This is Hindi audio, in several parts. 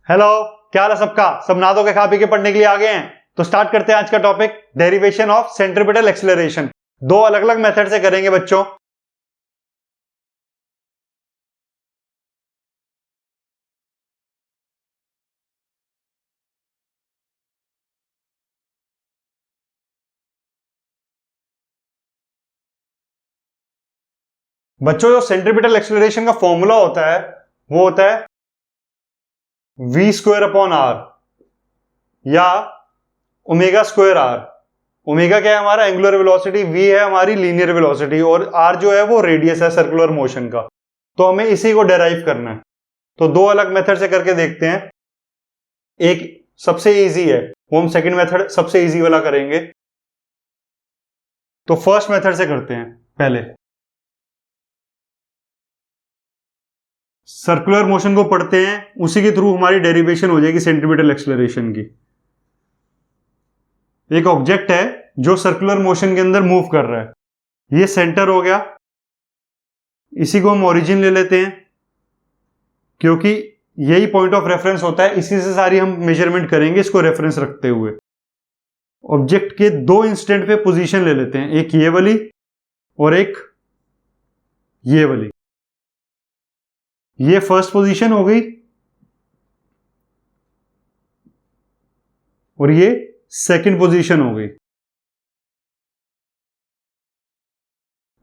हेलो, क्या हाल है सबका? सब नहा धो के खा पी के पढ़ने के लिए आ गए हैं? तो स्टार्ट करते हैं आज का topic, derivation of centripetal acceleration. दो अलग अलग मेथड से करेंगे बच्चों। बच्चों, जो सेंट्रीपिटल एक्सीलरेशन का फॉर्मूला होता है वो होता है v स्क्वायर अपॉन आर या ओमेगा स्क्वायर आर। ओमेगा क्या है? हमारा एंगुलर वेलोसिटी, v है हमारी लीनियर वेलोसिटी, और r जो है वो रेडियस है सर्कुलर मोशन का। तो हमें इसी को डेराइव करना है। तो दो अलग मेथड से करके देखते हैं। एक सबसे इजी है, वो हम सेकंड मेथड सबसे इजी वाला करेंगे। तो फर्स्ट मेथड से करते हैं। पहले सर्कुलर मोशन को पढ़ते हैं, उसी के थ्रू हमारी डेरिवेशन हो जाएगी सेंट्रीपिटल एक्सीलरेशन की। एक ऑब्जेक्ट है जो सर्कुलर मोशन के अंदर मूव कर रहा है, ये सेंटर हो गया, इसी को हम ओरिजिन ले लेते हैं क्योंकि यही पॉइंट ऑफ रेफरेंस होता है, इसी से सारी हम मेजरमेंट करेंगे इसको रेफरेंस रखते हुए। ऑब्जेक्ट के दो इंस्टेंट पे पोजीशन ले लेते हैं, एक ये वाली और एक ये वाली। ये फर्स्ट पोजीशन हो गई और ये सेकंड पोजीशन हो गई।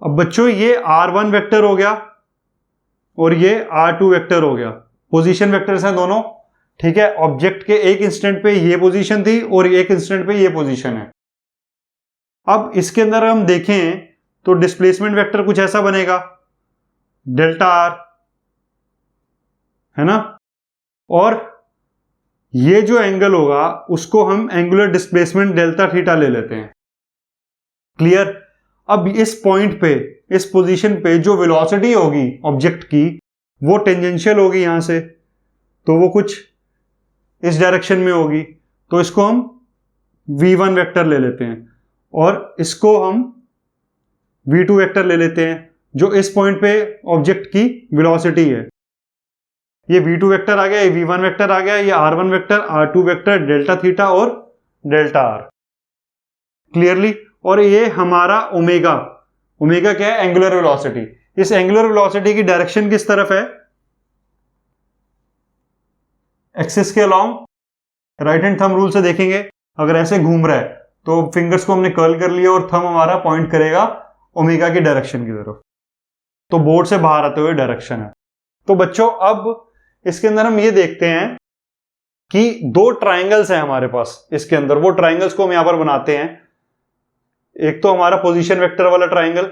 अब बच्चों ये r1 वेक्टर हो गया और ये r2 वेक्टर हो गया। पोजीशन वेक्टर्स हैं दोनों, ठीक है। ऑब्जेक्ट के एक इंस्टेंट पे ये पोजीशन थी और एक इंस्टेंट पे ये पोजीशन है। अब इसके अंदर हम देखें तो डिस्प्लेसमेंट वेक्टर कुछ ऐसा बनेगा, डेल्टा r, है ना। और ये जो एंगल होगा उसको हम एंगुलर डिस्प्लेसमेंट डेल्टा थीटा ले लेते हैं। क्लियर? अब इस पॉइंट पे, इस पोजीशन पे जो वेलोसिटी होगी ऑब्जेक्ट की वो टेंजेंशियल होगी यहां से, तो वो कुछ इस डायरेक्शन में होगी। तो इसको हम v1 वेक्टर ले लेते हैं और इसको हम v2 वेक्टर ले लेते हैं, जो इस पॉइंट पे ऑब्जेक्ट की वेलोसिटी है। ये v2 वेक्टर आ गया, ये v1 वेक्टर आ गया, ये r1 vector, r2 vector, delta theta और डेल्टा r। क्लियरली? और ये हमारा ओमेगा, ओमेगा क्या है? Angular velocity. इस एंगुलर वेलोसिटी की डायरेक्शन किस तरफ है? एक्सिस के along. Right hand thumb rule से देखेंगे, अगर ऐसे घूम रहा है तो फिंगर्स को हमने कर्ल कर लिया और थंब हमारा पॉइंट करेगा ओमेगा की डायरेक्शन की तरफ। तो बोर्ड से बाहर आते हुए डायरेक्शन है। तो बच्चों अब इसके अंदर हम ये देखते हैं कि दो ट्राइंगल्स हैं हमारे पास इसके अंदर। वो ट्राइंगल्स को हम यहां पर बनाते हैं। एक तो हमारा पोजीशन वेक्टर वाला ट्राइंगल,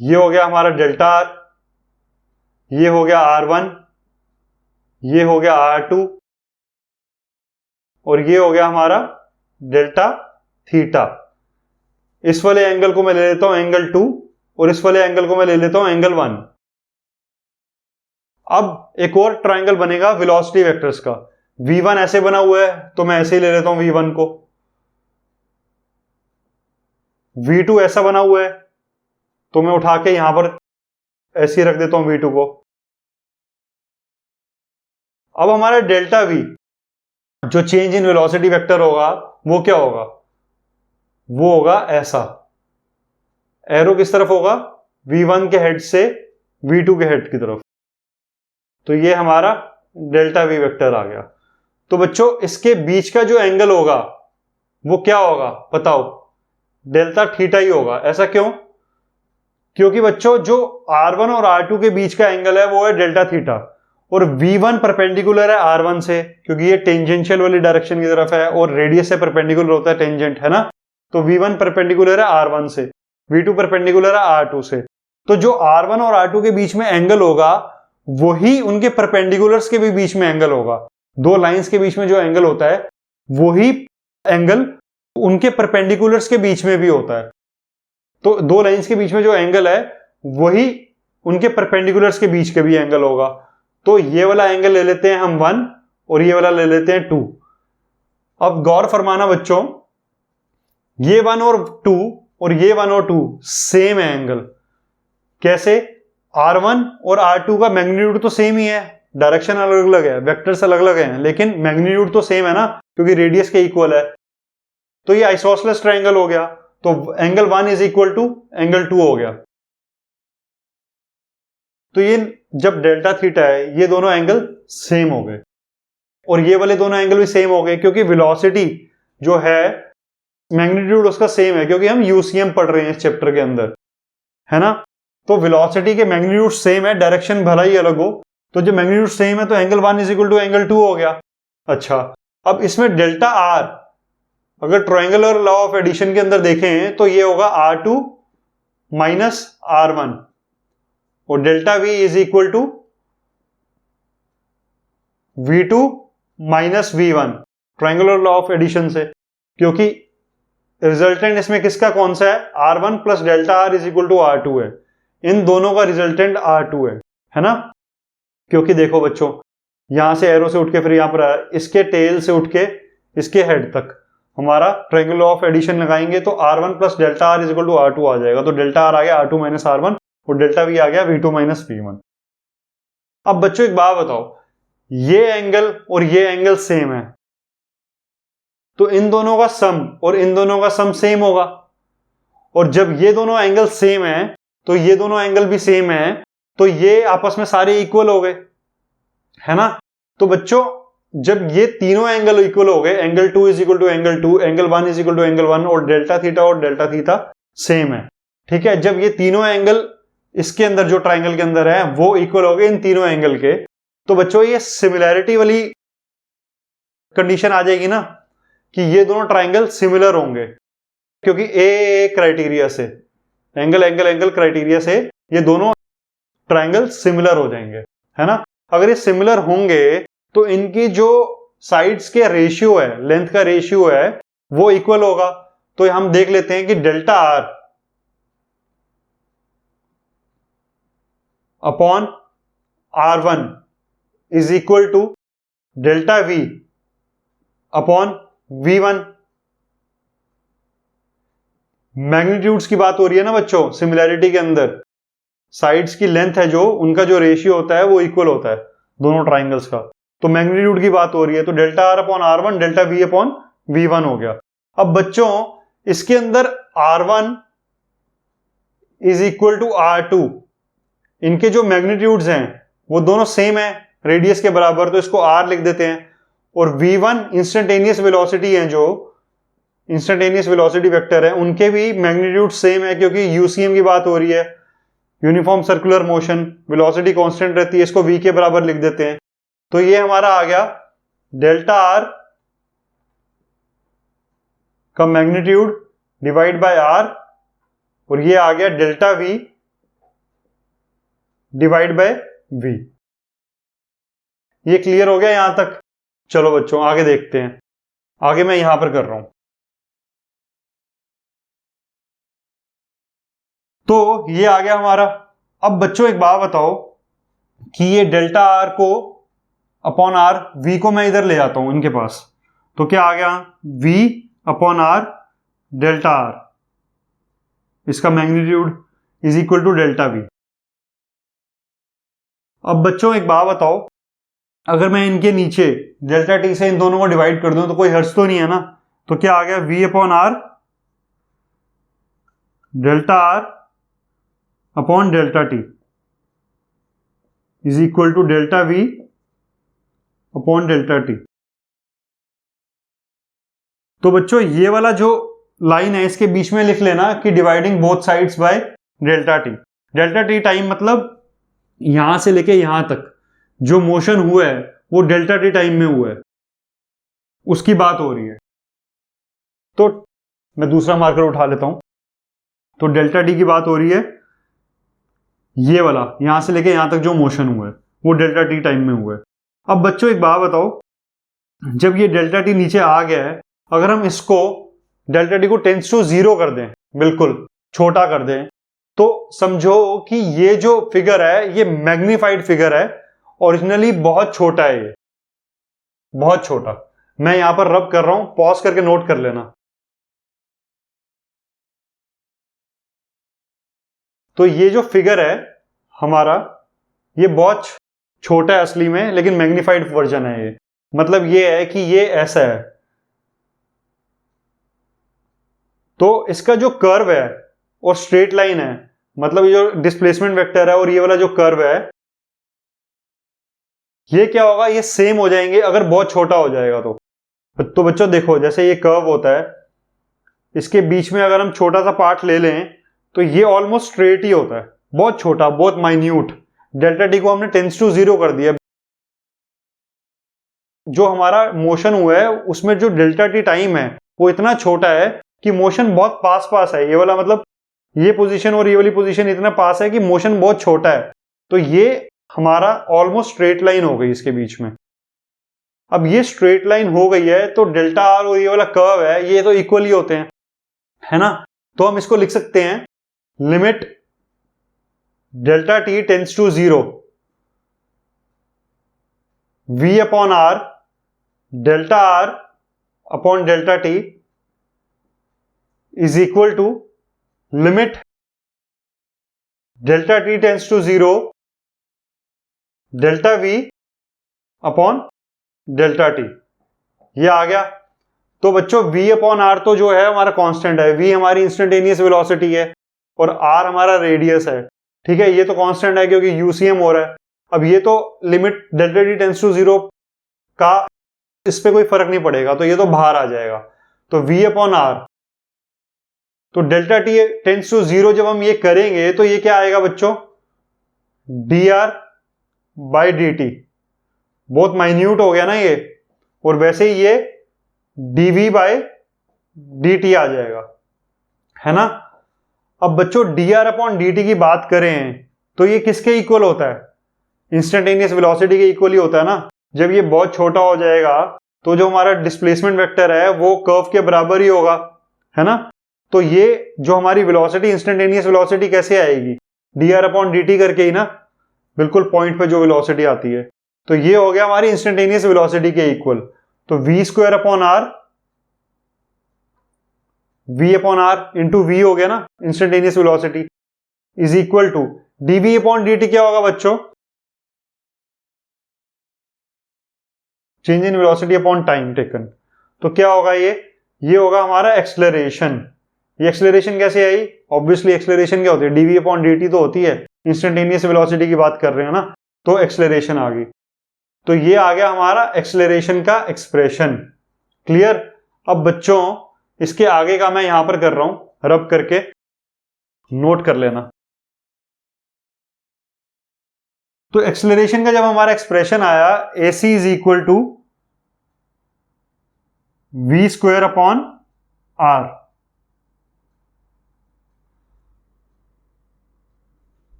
ये हो गया हमारा डेल्टा r, ये हो गया r1, ये हो गया r2 और ये हो गया हमारा डेल्टा थीटा। इस वाले एंगल को मैं ले लेता हूं एंगल 2 और इस वाले एंगल को मैं ले लेता हूं एंगल 1। अब एक और ट्राइंगल बनेगा वेलोसिटी वेक्टर्स का। v1 ऐसे बना हुआ है तो मैं ऐसे ही ले लेता हूं v1 को। v2 ऐसा बना हुआ है तो मैं उठा के यहां पर ऐसे ही रख देता हूं v2 को। अब हमारा डेल्टा v, जो चेंज इन वेलोसिटी वेक्टर होगा, वो क्या होगा? वो होगा ऐसा। एरो किस तरफ होगा? v1 के हेड से v2 के हेड की तरफ। तो ये हमारा डेल्टा v वेक्टर आ गया। तो बच्चों इसके बीच का जो एंगल होगा वो क्या होगा बताओ? डेल्टा थीटा ही होगा। ऐसा क्यों? क्योंकि बच्चों जो r1 और r2 के बीच का एंगल है वो है डेल्टा थीटा, और v1 परपेंडिकुलर है r1 से क्योंकि ये टेंजेंशियल वाली डायरेक्शन की तरफ है और रेडियस से परपेंडिकुलर होता है टेंजेंट, है ना। तो v1 परपेंडिकुलर है r1 से, v2 परपेंडिकुलर है r2 से। तो जो r1 और r2 के बीच में एंगल होगा वही उनके परपेंडिकुलर्स के भी बीच में एंगल होगा। दो लाइंस के बीच में जो एंगल होता है वही एंगल उनके परपेंडिकुलर्स के बीच में भी होता है। तो दो लाइंस के बीच में जो एंगल है वही उनके परपेंडिकुलर्स के बीच के भी एंगल होगा। तो ये वाला एंगल ले लेते हैं हम 1 और ये वाला ले लेते हैं 2। अब गौर फरमाना बच्चों, ये 1 और 2 और ये 1 और 2 सेम है एंगल। कैसे? R1 और R2 का मैग्नीट्यूड तो सेम ही है, डायरेक्शन अलग अलग है, वेक्टर्स अलग अलग हैं, लेकिन मैग्नीट्यूड तो सेम है ना, क्योंकि रेडियस के इक्वल है। तो ये आइसोसेलेस ट्रायंगल हो गया, तो angle 1 is equal to angle 2 हो गया। तो ये जब डेल्टा थीटा है, ये दोनों एंगल सेम हो गए, और ये वाले दोनों एंगल भी सेम हो गए, क्योंकि वेलोसिटी जो है मैग्नीट्यूड उसका सेम है, क्योंकि हम यूसीएम पढ़ रहे हैं इस चैप्टर के अंदर, है ना। तो वेलोसिटी के मैग्नीट्यूड सेम है, डायरेक्शन भला ही अलग हो, तो जब मैग्नीट्यूड सेम है तो angle 1 is equal to angle 2 हो गया। अच्छा, अब इसमें डेल्टा आर, अगर ट्रायंगुलर लॉ ऑफ एडिशन के अंदर देखें तो ये होगा R2 माइनस R1, और delta V is equal to V2 minus V1, triangular law of addition से, क्योंकि रिजल्टेंट इसमें किसका कौन सा है? R1 plus delta R is equal to R2 है, इन दोनों का रिजल्टेंट R2 है ना। क्योंकि देखो बच्चों, यहां से एरो से उठ के फिर यहां पर आया, इसके टेल से उठ के इसके हेड तक हमारा ट्रायंगुलर लॉ ऑफ एडिशन लगाएंगे तो R1 plus delta R is equal to R2 आ जाएगा। तो डेल्टा R आ गया R2 माइनस R1, और डेल्टा V आ गया V2 माइनस V1। अब बच्चों एक बात बताओ, ये एंगल और ये एंगल सेम है, तो इन दोनों का सम और इन दोनों का सम सेम होगा, और जब ये दोनों एंगल सेम है तो ये दोनों एंगल भी सेम है, तो ये आपस में सारे इक्वल हो गए, है ना। तो बच्चों जब ये तीनों एंगल इक्वल हो गए, angle 2 is equal to angle 2, angle 1 is equal to angle 1, और डेल्टा थीटा सेम है, ठीक है। जब ये तीनों एंगल इसके अंदर जो ट्राइंगल के अंदर है वो इक्वल हो गए इन तीनों एंगल के, तो बच्चों ये सिमिलैरिटी वाली कंडीशन आ जाएगी ना, कि ये दोनों ट्राइंगल सिमिलर होंगे, क्योंकि ए क्राइटेरिया से, एंगल क्राइटेरिया से ये दोनों ट्राइंगल सिमिलर हो जाएंगे, है ना। अगर ये सिमिलर होंगे तो इनकी जो साइड्स के रेशियो है, लेंथ का रेशियो है, वो इक्वल होगा। तो हम देख लेते हैं कि delta R upon R1 is equal to delta V upon V1। Magnitudes की बात हो रही है ना बच्चों, सिमिलैरिटी के अंदर साइड्स की लेंथ है जो, उनका जो रेशियो होता है वो इक्वल होता है दोनों ट्राइंगल्स का, तो मैग्नीट्यूड की बात हो रही है, तो delta R upon R1 delta V upon V1 हो गया। अब बच्चों इसके अंदर R1 is equal to R2, इनके जो मैग्नीट्यूड्स हैं वो दोनों सेम है, रेडियस के बराबर, तो इसको R लिख देते हैं, और V1 इंस्टेंटेनियस वेलोसिटी है, जो इंस्टेंटेनियस वेलोसिटी वेक्टर है, उनके भी मैग्नीट्यूड सेम है, क्योंकि यूसीएम की बात हो रही है, uniform circular motion, velocity constant रहती है, इसको V के बराबर लिख देते हैं। तो ये हमारा आ गया डेल्टा R का मैग्नीट्यूड डिवाइड बाय R, और ये आ गया delta V divide by V। ये क्लियर हो गया यहां तक? चलो बच्चों आगे देखते हैं, आगे मैं यहां पर कर रहा हूं। तो ये आ गया हमारा। अब बच्चों एक बात बताओ कि ये डेल्टा R को अपॉन R, V को मैं इधर ले जाता हूं इनके पास, तो क्या आ गया? V upon R delta R, इसका magnitude is equal to delta V। अब बच्चों एक बात बताओ, अगर मैं इनके नीचे डेल्टा T से इन दोनों को डिवाइड कर दूं तो कोई हर्ष तो नहीं है ना, तो क्या आ गया? V upon R delta R upon delta T is equal to delta V upon delta T। तो बच्चों ये वाला जो लाइन है इसके बीच में लिख लेना कि dividing both sides by delta T। Delta T time मतलब यहां से लेके यहां तक जो मोशन हुआ है वो डेल्टा T टाइम में हुआ है, उसकी बात हो रही है। तो मैं दूसरा मार्कर उठा लेता हूं, तो डेल्टा T की बात हो रही है, ये वाला यहां से लेके यहां तक जो मोशन हुआ है वो डेल्टा T टाइम में हुआ है। अब बच्चों एक बात बताओ, जब ये डेल्टा T नीचे आ गया है, अगर हम इसको डेल्टा T को टेंड्स टू 0 कर दें, बिल्कुल छोटा कर दें, तो समझो कि ये जो फिगर है ये मैग्नीफाइड फिगर है, ओरिजिनली बहुत छोटा है, ये बहुत छोटा। मैं यहां पर रब कर रहा हूं, पॉज करके नोट कर लेना। तो ये जो फिगर है हमारा, ये बहुत छोटा है असली में, लेकिन मैग्नीफाइड वर्जन है ये। मतलब ये है कि ये ऐसा है, तो इसका जो कर्व है और स्ट्रेट लाइन है, मतलब ये जो डिस्प्लेसमेंट वेक्टर है और ये वाला जो कर्व है, ये क्या होगा, ये सेम हो जाएंगे अगर बहुत छोटा हो जाएगा तो बच्चों देखो, जैसे ये कर्व होता है, इसके बीच में अगर हम छोटा सा पार्ट ले लें तो ये ऑलमोस्ट स्ट्रेट ही होता है, बहुत छोटा, बहुत माइन्यूट। डेल्टा टी को हमने टेंस टू 0 कर दिया। जो हमारा मोशन हुआ है उसमें जो डेल्टा टी टाइम है वो इतना छोटा है कि मोशन बहुत पास पास है। ये वाला मतलब ये पोजीशन और ये वाली पोजीशन इतना पास है कि मोशन बहुत छोटा है। तो ये हमारा ऑलमोस्ट स्ट्रेट लाइन हो गई इसके बीच में। अब ये स्ट्रेट लाइन हो गई है तो डेल्टा आर और ये वाला कर्व है ये तो इक्वली होते हैं, है ना। तो हम इसको लिख सकते हैं limit delta T tends to 0 v upon R delta R upon delta T is equal to limit delta T tends to 0 delta v upon delta T. ये आ गया। तो बच्चों v अपॉन आर तो जो है हमारा कांस्टेंट है, v हमारी इंस्टेंटेनियस वेलोसिटी है और r हमारा रेडियस है, ठीक है। ये तो कांस्टेंट है क्योंकि यूसीएम हो रहा है। अब ये तो limit delta T tends to 0 का इस पे कोई फर्क नहीं पड़ेगा, तो ये तो बाहर आ जाएगा। तो v अपॉन आर, तो डेल्टा टी टेंस टू 0 जब हम ये करेंगे तो ये क्या आएगा बच्चों, dr बाई dt। बहुत माइन्यूट हो गया ना ये, और वैसे ही ये dv बाय dt आ जाएगा, है ना। अब बच्चों dr अपॉन dt की बात करें तो ये किसके इक्वल होता है, इंस्टेंटेनियस वेलोसिटी के इक्वल ही होता है ना। जब ये बहुत छोटा हो जाएगा तो जो हमारा डिस्प्लेसमेंट वेक्टर है वो कर्व के बराबर ही होगा, है ना। तो ये जो हमारी वेलोसिटी, इंस्टेंटेनियस वेलोसिटी कैसे आएगी, dr अपॉन dt करके ही ना, बिल्कुल पॉइंट पे जो वेलोसिटी आती है। तो ये हो गया हमारी इंस्टेंटेनियस वेलोसिटी के इक्वल। तो v square upon R, v upon R into v हो गया ना instantaneous velocity, is equal to dv upon dt। क्या होगा बच्चों, change in velocity upon time taken. तो क्या होगा ये होगा हमारा एक्सेलरेशन। ये एक्सेलरेशन कैसे आई, ऑब्वियसली एक्सेलरेशन क्या होती है, dv अपॉन dt तो होती है, इंस्टेंटेनियस वेलोसिटी की बात कर रहे हैं ना, तो एक्सेलरेशन आ गई। तो ये आ गया हमारा एक्सेलरेशन का एक्सप्रेशन। क्लियर। अब बच्चों इसके आगे का मैं यहां पर कर रहा हूं, रब करके नोट कर लेना। तो एक्सेलरेशन का जब हमारा एक्सप्रेशन आया ac is equal to v square upon r,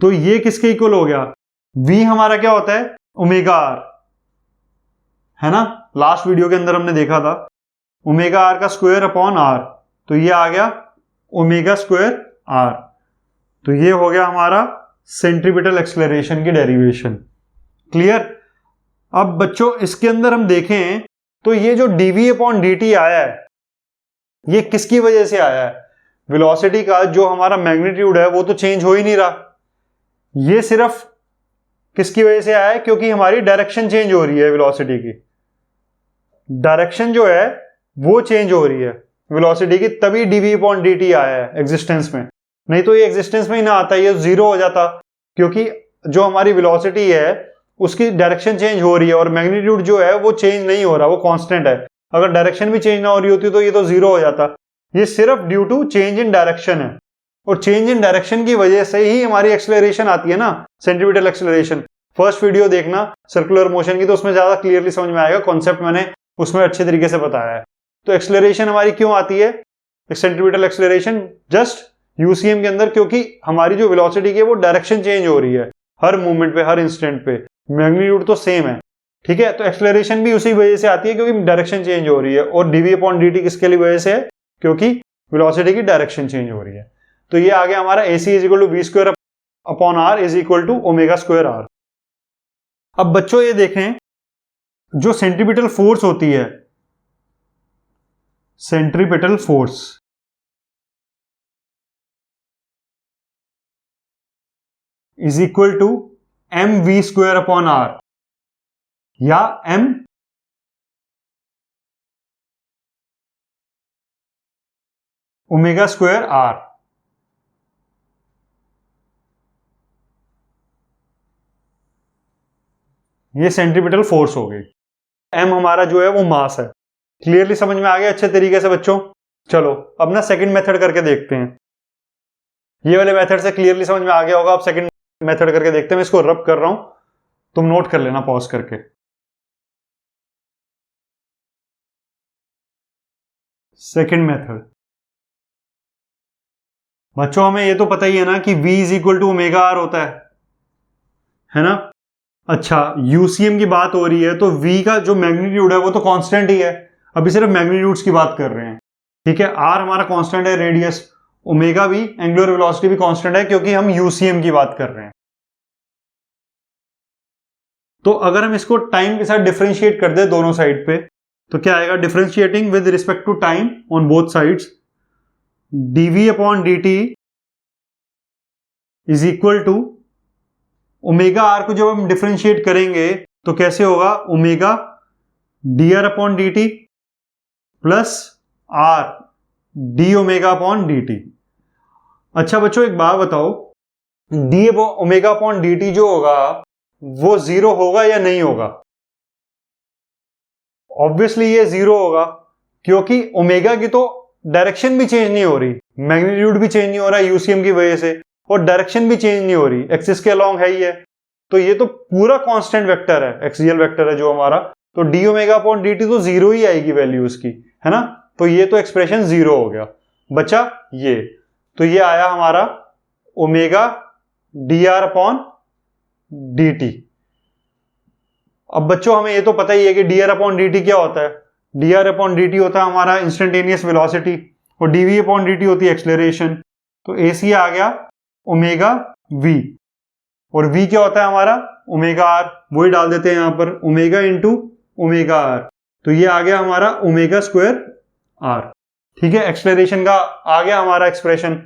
तो ये किसके इक्वल हो गया, v हमारा क्या होता है ओमेगा r, है ना। लास्ट वीडियो के अंदर हमने देखा था ओमेगा r का स्क्वायर अपॉन r, तो ये आ गया ओमेगा स्क्वायर r। तो ये हो गया हमारा सेंट्रीपिटल एक्सेलरेशन की डेरिवेशन। क्लियर। अब बच्चों इसके अंदर हम देखें तो ये जो dv अपॉन dt आया है ये किसकी वजह से आया है, वेलोसिटी का जो हमारा मैग्नीट्यूड है वो तो चेंज हो ही नहीं रहा, ये सिर्फ किसकी वजह से आया है, क्योंकि हमारी डायरेक्शन चेंज हो रही है, वेलोसिटी की डायरेक्शन जो है वो चेंज हो रही है वेलोसिटी की, तभी dv अपॉन dt आया है एग्जिस्टेंस में। नहीं तो ये एग्जिस्टेंस में ही ना आता, ये जीरो हो जाता, क्योंकि जो हमारी वेलोसिटी है उसकी डायरेक्शन चेंज हो रही है और मैग्नीट्यूड जो है वो चेंज नहीं हो रहा, वो कांस्टेंट है। अगर डायरेक्शन भी चेंज ना हो रही होती तो ये तो जीरो हो जाता। ये सिर्फ due to change in direction है, और चेंज इन डायरेक्शन की वजह से ही हमारी एक्सेलरेशन आती है ना, सेंट्रीपिटल एक्सेलरेशन। फर्स्ट वीडियो देखना सर्कुलर मोशन की, तो उसमें ज्यादा क्लियरली समझ में आएगा, कॉन्सेप्ट मैंने उसमें अच्छे तरीके से बताया है। तो एक्सेलरेशन हमारी क्यों आती है, सेंट्रीपिटल एक्सेलरेशन जस्ट यूसीएम के अंदर, क्योंकि हमारी जो वेलोसिटी की है वो डायरेक्शन चेंज हो रही है हर मूवमेंट पे, हर इंस्टेंट पे, मैग्नीट्यूड तो सेम है, ठीक है। तो एक्सेलरेशन भी उसी वजह से आती है क्योंकि डायरेक्शन चेंज हो रही है, और dv अपॉन dt किसके लिए वजह से है, क्योंकि वेलोसिटी की डायरेक्शन चेंज हो रही है। तो ये आ गया हमारा ac is equal to v square upon r is equal to omega square r। अब बच्चों ये देखें जो सेंट्रीपिटल फोर्स होती है, centripetal force is equal to M V square upon R या एम ओमेगा स्क्वायर आर। ये सेंट्रीपिटल फोर्स हो गई। एम हमारा जो है वो मास है। क्लियरली समझ में आ गया अच्छे तरीके से बच्चों? चलो अब ना सेकंड मेथड करके देखते हैं। ये वाले मेथड से क्लियरली समझ में आ गया होगा। अब सेकंड मेथड करके देखते हैं। मैं इसको रब कर रहा हूं, तुम नोट कर लेना पॉज करके। सेकंड मेथड बच्चों, हमें ये तो पता ही है ना कि v is equal to omega R होता है ना? अच्छा, यूसीएम की बात हो रही है तो v का जो मैग्नीट्यूड है वो तो कांस्टेंट ही है। अभी सिर्फ मैग्नीट्यूड्स की बात कर रहे हैं, ठीक है। r हमारा कांस्टेंट है, रेडियस, ओमेगा भी, एंगुलर वेलोसिटी भी कांस्टेंट है, क्योंकि हम यूसीएम की बात कर रहे हैं। तो अगर हम इसको टाइम के साथ डिफरेंशिएट कर दे दोनों साइड पे, तो क्या आएगा? Differentiating with respect to time on both sides, dv upon dt is equal to omega R को जब हम डिफरेंशिएट करेंगे तो कैसे होगा? Omega dr upon dt plus r d omega upon dt। अच्छा बच्चों, एक बात बताओ, d ओमेगा अपॉन dt जो होगा वो जीरो होगा या नहीं होगा? ऑब्वियसली ये जीरो होगा, क्योंकि ओमेगा की तो डायरेक्शन भी चेंज नहीं हो रही, मैग्नीट्यूड भी चेंज नहीं हो रहा है यूसीएम की वजह से, और डायरेक्शन भी चेंज नहीं हो रही, एक्सिस के अलोंग है ही है। तो ये तो पूरा कांस्टेंट वेक्टर है, एक्सियल वेक्टर है जो हमारा। तो D omega upon D T तो जीरो ही आएगी वैल्यू उसकी, है ना? तो ये तो एक्सप्रेशन जीरो हो गया। बचा ये, तो ये आया हमारा omega D R upon D T. अब बच्चों हमें ये तो पता ही है कि D R upon D T क्या होता है। D R upon D T होता है हमारा इंस्टेंटेनियस वेलोसिटी, और डीवी अपॉन डी टी होती है एक्सलेरेशन। तो ए सी आ गया ओमेगा वी, और v क्या होता है हमारा? Omega R. वही डाल देते हैं यहां पर, ओमेगा इंटू ओमेगा आर। तो ये आ गया हमारा ओमेगा स्क्वायर आर, ठीक है। एक्सलेरेशन का आ गया हमारा एक्सप्रेशन।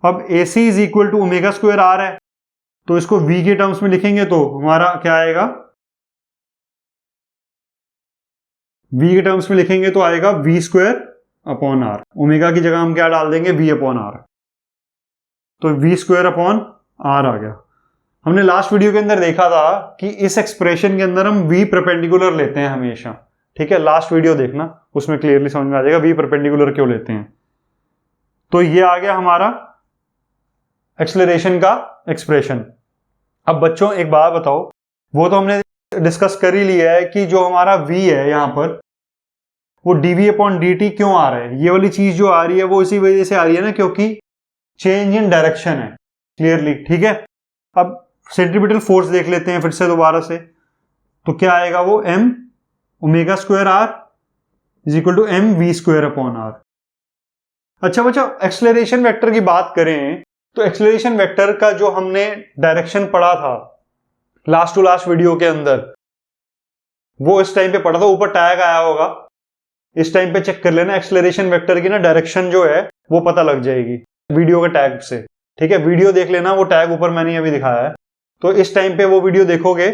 अब A C is equal to omega square R है, तो इसको v के टर्म्स में लिखेंगे तो हमारा क्या आएगा? v के टर्म्स में लिखेंगे तो आएगा v square upon R. Omega की जगह हम क्या डाल देंगे? v upon R. तो v स्क्वायर अपॉन आर आ गया। हमने लास्ट वीडियो के अंदर देखा था कि इस एक्सप्रेशन के अंदर हम v परपेंडिकुलर लेते हैं हमेशा, ठीक है। लास्ट वीडियो देखना, उसमें क्लियरली समझ में आ जाएगा v परपेंडिकुलर क्यों लेते हैं। तो ये आ गया हमारा एक्सलेरेशन का एक्सप्रेशन। अब बच्चों एक बात बताओ, वो तो हमने डिस्कस कर ही लिया है कि जो हमारा v है यहां पर, वो dv अपॉन dt क्यों आ रहा है? ये वाली चीज जो आ रही है वो इसी वजह से आ रही है ना, क्योंकि चेंज इन डायरेक्शन है, क्लियरली, ठीक है। अब सेंट्रीपिटल फोर्स देख लेते हैं फिर से दोबारा से। तो क्या आएगा? वो m omega square R is equal to m v square upon R. अच्छा बच्चा, एक्सलेरेशन वेक्टर की बात करें तो एक्सलेरेशन वेक्टर का जो हमने डायरेक्शन पढ़ा था लास्ट टू लास्ट वीडियो के अंदर, वो इस टाइम पे पढ़ा था, ऊपर टैग आया होगा, इस टाइम पे चेक कर लेना। एक्सलेरेशन वेक्टर की ना डायरेक्शन जो है वो पता लग जाएगी वीडियो के टैग से, ठीक है। वीडियो देख लेना, वो टैग ऊपर मैंने अभी दिखाया है। तो इस टाइम पे वो वीडियो देखोगे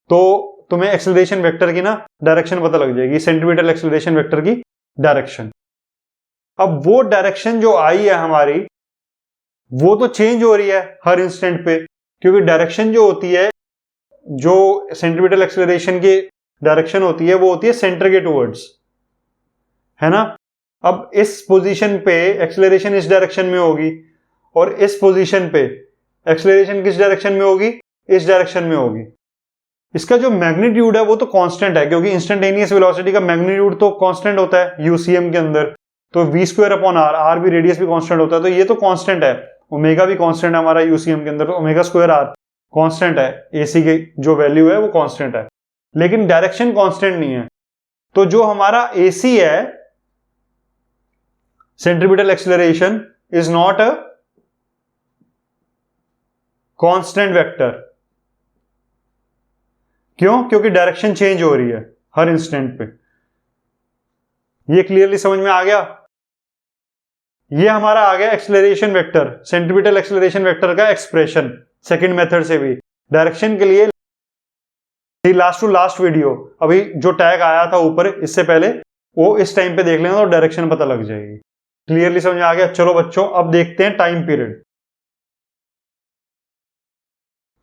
तो तुम्हें एक्सेलरेशन वेक्टर की ना डायरेक्शन पता लग जाएगी, सेंटीमीटर एक्सेलरेशन वेक्टर की डायरेक्शन। अब वो डायरेक्शन जो आई है हमारी, वो तो चेंज हो रही है हर इंस्टेंट पे, क्योंकि डायरेक्शन जो होती है, जो सेंटीमीटर एक्सेलरेशन की डायरेक्शन होती है, वो होती है सेंटर के टुवर्ड्स, है ना। अब इस पोजीशन पे एक्सेलरेशन इस डायरेक्शन में होगी, और इस पोजीशन पे एक्सेलरेशन किस डायरेक्शन में होगी? इस डायरेक्शन में होगी। इसका जो मैग्नीट्यूड है वो तो कांस्टेंट है, क्योंकि इंस्टेंटेनियस वेलोसिटी का मैग्नीट्यूड तो कांस्टेंट होता है यूसीएम के अंदर। तो v square upon R, R भी रेडियस भी कांस्टेंट होता है, तो ये तो कांस्टेंट है। ओमेगा भी कांस्टेंट है हमारा यूसीएम के अंदर, तो ओमेगा स्क्वायर आर कांस्टेंट है, एसी की जो वैल्यू है वो कांस्टेंट है, लेकिन डायरेक्शन कांस्टेंट नहीं है। तो जो हमारा एसी है, centripetal acceleration, is not a constant vector. क्यों? क्योंकि डायरेक्शन चेंज हो रही है हर इंस्टेंट पे। ये क्लियरली समझ में आ गया? ये हमारा आ गया acceleration vector, centripetal acceleration vector का एक्सप्रेशन, सेकंड मेथड से भी। डायरेक्शन के लिए लास्ट टू लास्ट वीडियो, अभी जो टैग आया था ऊपर इससे पहले, वो इस टाइम पे देख लेना तो डायरेक्शन पता लग जाएगी। क्लियरली समझ में आ गया? चलो बच्चों अब देखते हैं टाइम पीरियड।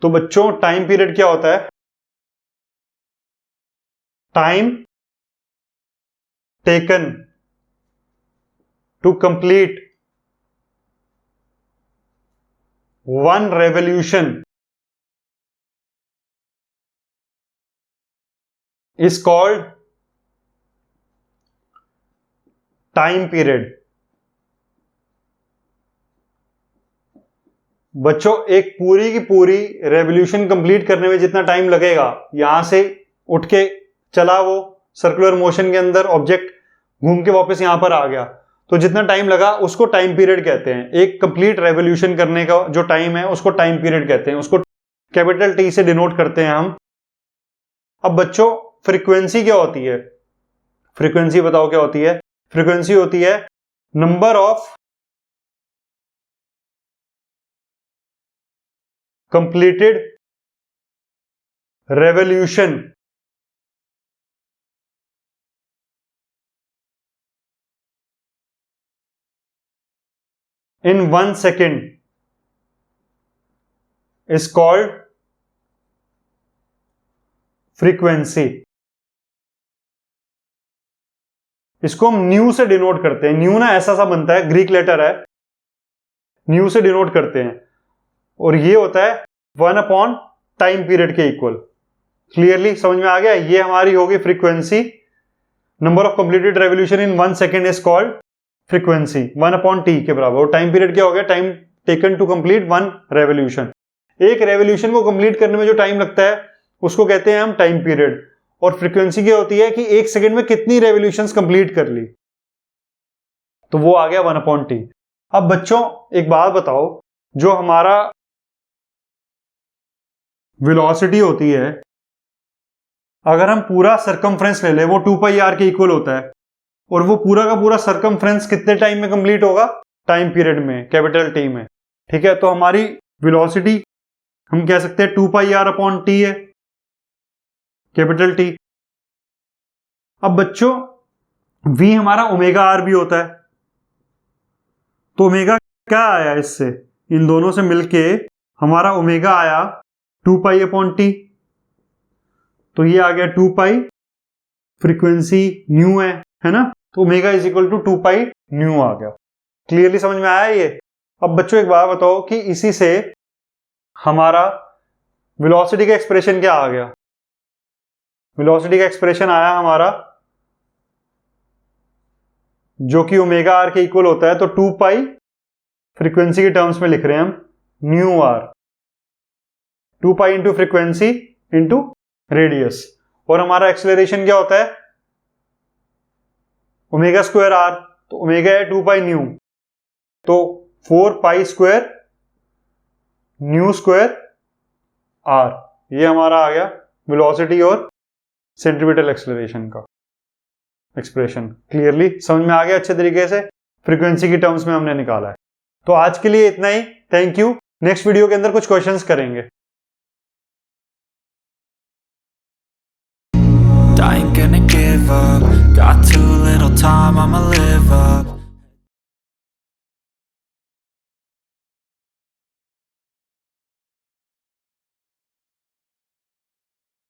तो बच्चों टाइम पीरियड क्या होता है? Time taken to complete one revolution is called time period। बच्चों एक पूरी की पूरी रेवोल्यूशन कंप्लीट करने में जितना टाइम लगेगा, यहां से उठ के चला वो सर्कुलर मोशन के अंदर, ऑब्जेक्ट घूम के वापस यहां पर आ गया, तो जितना टाइम लगा उसको टाइम पीरियड कहते हैं। एक कंप्लीट रेवोल्यूशन करने का जो टाइम है उसको टाइम पीरियड कहते हैं, उसको कैपिटल टी से डिनोट करते हैं हम। अब बच्चों फ्रीक्वेंसी क्या होती है? फ्रीक्वेंसी बताओ क्या होती है? फ्रीक्वेंसी होती है number of completed revolution in 1 second is called frequency. इसको हम न्यू से डिनोट करते हैं। न्यू ना ऐसा सा बनता है, ग्रीक लेटर है, न्यू से डिनोट करते हैं, और ये होता है 1 अपॉन टाइम पीरियड के इक्वल। क्लियरली समझ में आ गया? ये हमारी होगी frequency. Number of completed revolution in 1 second is called frequency, 1 upon T के बराबर। और टाइम पीरियड क्या हो गया? Time taken to complete 1 revolution. एक रेवोल्यूशन को कंप्लीट करने में जो टाइम लगता है उसको कहते हैं हम टाइम पीरियड। और फ्रीक्वेंसी क्या होती है कि 1 सेकंड में कितनी रेवोल्यूशंस कंप्लीट कर ली, तो वो आ गया 1 अपॉन टी। अब बच्चों एक बात बताओ, जो हमारा वेलोसिटी होती है, अगर हम पूरा सरकमफ्रेंस ले ले, वो 2 पाई आर के इक्वल होता है, और वो पूरा का पूरा सरकमफ्रेंस कितने टाइम में कंप्लीट होगा? टाइम पीरियड में, कैपिटल टी में। ठीक है, तो हमारी वेलोसिटी हम कह सकते हैं 2 पाई आर अपॉन टी है, कैपिटल टी। अब बच्चों v हमारा ओमेगा आर भी होता है, तो ओमेगा क्या आया इससे? इन दोनों से मिलके हमारा ओमेगा आया 2 पाई अपॉन टी, तो ये आ गया 2 पाई, फ्रीक्वेंसी न्यू है ना, तो omega is equal to 2 pi nu आ गया। क्लियरली समझ में आया ये? अब बच्चों एक बात बताओ कि इसी से हमारा वेलोसिटी का एक्सप्रेशन क्या आ गया? वेलोसिटी का एक्सप्रेशन आया हमारा, जो कि ओमेगा आर के इक्वल होता है, तो 2 पाई फ्रीक्वेंसी के टर्म्स में लिख रहे हैं हम, nu R, 2 pi into frequency into radius. और हमारा एक्सेलरेशन क्या होता है? ओमेगा स्क्वायर आर, तो ओमेगा है 2 पाई न्यू, तो 4 pi square nu square R. ये हमारा आ गया वेलोसिटी और सेंट्रीपिटल एक्सेलरेशन का एक्सप्रेशन। क्लियरली समझ में आ गया? अच्छे तरीके से फ्रीक्वेंसी की टर्म्स में हमने निकाला है। तो आज के लिए इतना ही, थैंक यू। नेक्स्ट वीडियो के अंदर कुछ क्वेश्चंस करेंगे। I ain't gonna give up, got too little time, I'ma live up